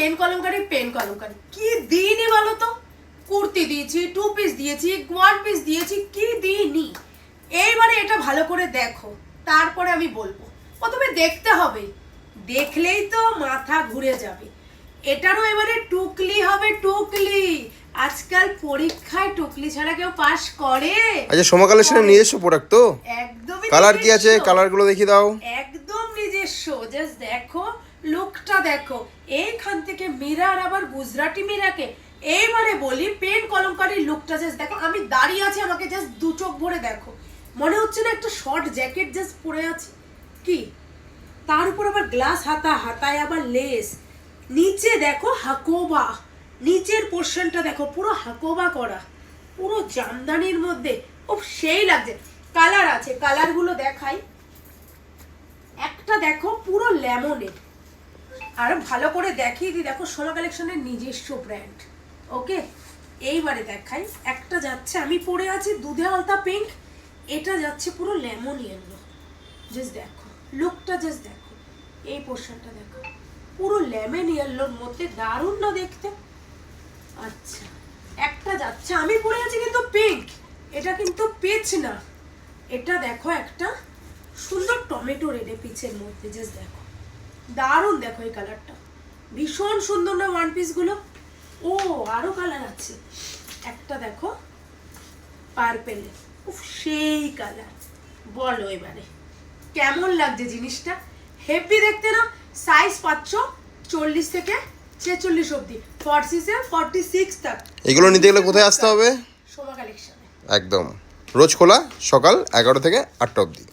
Pen kalamkari কি দিইনি বলো তো? কুর্তি দিয়েছি, 2 পিস দিয়েছি, 1 পিস দিয়েছি, কি দিইনি? এইবারে এটা ভালো করে দেখো, তারপরে আমি বলবো। প্রথমে দেখতে হবে, দেখলেই তো মাথা ঘুরে যাবে। এটারও এবারে টুকলি হবে, টুকলি। আজকাল পরীক্ষায় টুকলি ছাড়া কেউ পাস করে? আচ্ছা, সোমা কালেকশনের নিজস্ব প্রোডাক্ট তো? একদমই কালার কি আছে? নিজস্ব। কালারগুলো দেখিয়ে দাও। একদম নিজস্ব। জাস্ট দেখো, লুকটা দেখো। এইখান থেকে মিরার, আবার গুজরাটি মিরাকে। এইবারে বলি, পেন কলমকারীর লুকটা জাস্ট দেখো। আমি দাঁড়িয়ে আছি, আমাকে জাস্ট দু চোখ ভরে দেখো। মনে হচ্ছে না একটা শর্ট জ্যাকেট জাস্ট পরে আছে? কি তার উপর আবার গ্লাস হাতা, হাতায় আবার লেস। নিচে দেখো হাকোবা, নিচের পোর্শনটা দেখো পুরো হাকোবা করা, পুরো জামদানির মধ্যে। ও সেই লাগছে। কালার আছে, কালারগুলো দেখাই। একটা দেখো পুরো লেমনের, আর ভালো করে দেখিয়ে দিই। দেখো, সোমা কালেকশনের নিজস্ব ব্র্যান্ড। ওকে, এইবারে দেখাই। একটা যাচ্ছে, আমি পরে আছি দুধে আলতা পিঙ্ক, এটা যাচ্ছে পুরো লেমন ইয়েলো। জাস্ট দেখো লুকটা, জাস্ট দেখো এই পোর্শনটা দেখো, পুরো লেমন ইয়েলোর মধ্যে। দারুণ না দেখতে? আচ্ছা, একটা যাচ্ছে, আমি পরে আছি কিন্তু পিঙ্ক, এটা কিন্তু পিচ না। এটা দেখো একটা সুন্দর টমেটো রেডে পিচের মধ্যে। জাস্ট দেখো, দারুণ দেখো এই কালারটা, ভীষণ সুন্দর না ওয়ান পিস গুলো? ও আরো কালার আছে। একটা দেখো পার্পেল, উফ সেই কালার। বলো এবারে কেমন লাগছে জিনিসটা? হেভি দেখতে না? সাইজ পাচ্ছ 40 থেকে 46 অবধি, 46 তক। এগুলো নিতে গেলে কোথায় আসতে হবে? সোমা কালেকশনে। একদম রোজ খোলা, সকাল 11 থেকে 8টা অবধি।